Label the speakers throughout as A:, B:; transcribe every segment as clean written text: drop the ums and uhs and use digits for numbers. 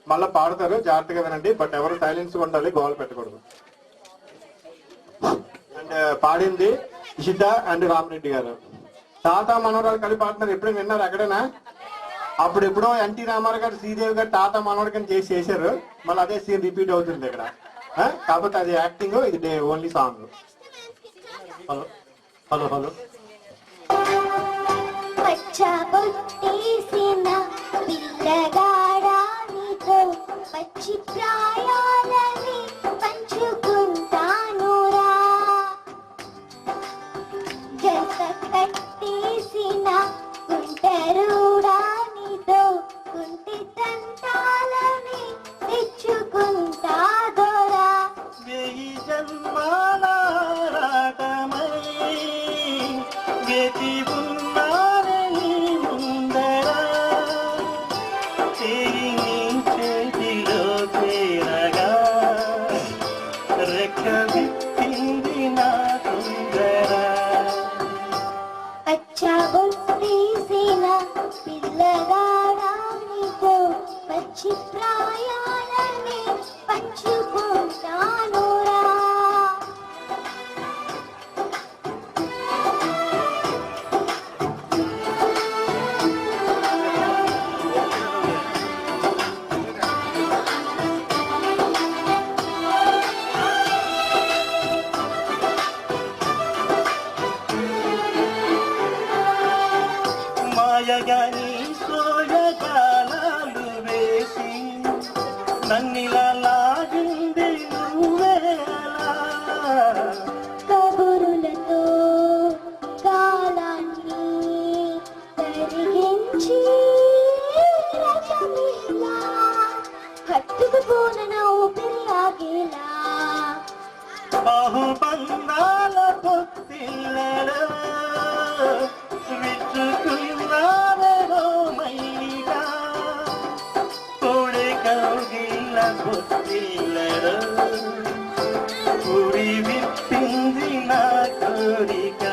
A: మళ్ళీ పాడతారు, జాగ్రత్తగా వినండి. బట్ ఎవరు సైలెన్స్ ఉండాలి, గోల్ పెట్టకూడదు. అండ్ పాడింది ఇషిత అండ్ రామరెడ్డి గారు. తాత మనవరాలు కలిపి పాడుతున్నారు. ఎప్పుడైనా విన్నారు ఎక్కడైనా? అప్పుడు ఎప్పుడో ఎన్టీ రామారావు గారు, శ్రీదేవి గారు తాత మనవడు కానీ చేశారు. మళ్ళీ అదే సీన్ రిపీట్ అవుతుంది ఇక్కడ. కాకపోతే అది యాక్టింగ్, ఇది only song. Hello hello hello.
B: పచ్చి ప్రాయాలని పంచుకుంటానురా, జత కట్టేసిన గుంటరుడా నీతో గుంటి తంటాలని తెచ్చుకుంటాదోరా.
C: వెయ్యి జన్మాల రాటమై గతి ఉన్నారని ముందరా, చేతిలో తేరగా రెక్క విప్పింది నా తొందరా.
B: పచ్చబొట్టేసిన పిల్లగాడా నీతో పచ్చి ప్రాయాలని పంచుకుంటానురా.
C: మాయగాని సోయగాలాలు వేసి నన్నిలా లాగింది నువ్వేలా.
B: కబురులతో కాలాన్ని తరిగించి రచమిలా హత్తుకుపోన ఊపిరి ఆగేలా.
C: బాహుబంధాల పొత్తిళ్ళలో విచ్చుకున్నారో మైగా, పొడి కౌగిళ్ళ పొత్తిళ్ళలో ఉరి విప్పింది నా కోరిక.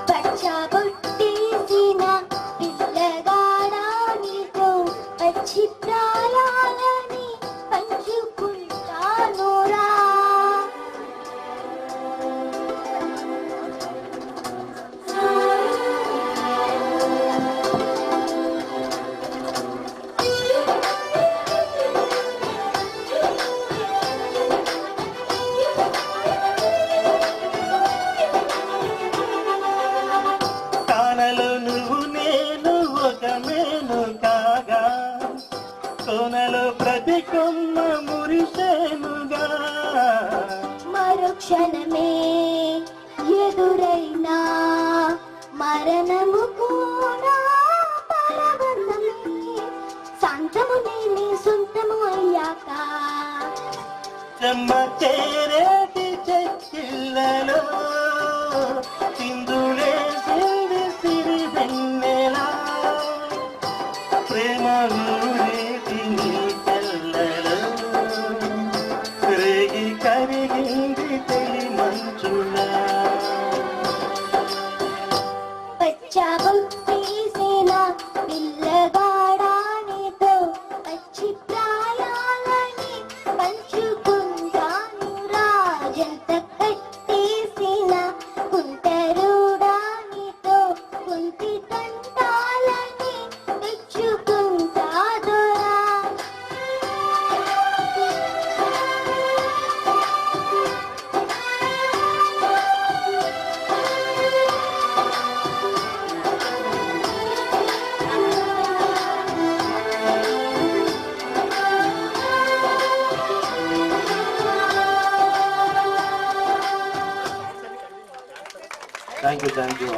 B: పచ్చబొట్టేసిన పిల్లగాడా నీతో పచ్చి ప్రాయాలని పంచుకుంటానురా.
C: కానలో నువ్వు నేను ఒక మేను కాగా, కోనలో ప్రతి కొమ్మ మురిసేనుగా.
B: మరుక్షణమే ఎదురైనా మరణము కూడా పరవశమే. శాంతము నేనే సొంతము అయ్యాక
C: చెమ్మ చేరేటి చెక్కిళ్ళలో సింధులేసింది సిరి వెన్నెలా. ప్రేమ ఊరేటి నీ తెల్లలో రేగి కరిగింది తెలి మంచులా.
B: పచ్చబొట్టేసిన పిల్లగాడా నీతో పచ్చి ప్రాయాలని పంచుకుంటానురా. జంట కట్టేసిన గుంటరుడా నీతో గుంటి తంటాలని తెచ్చుకుంటాదోరా.
A: Thank you.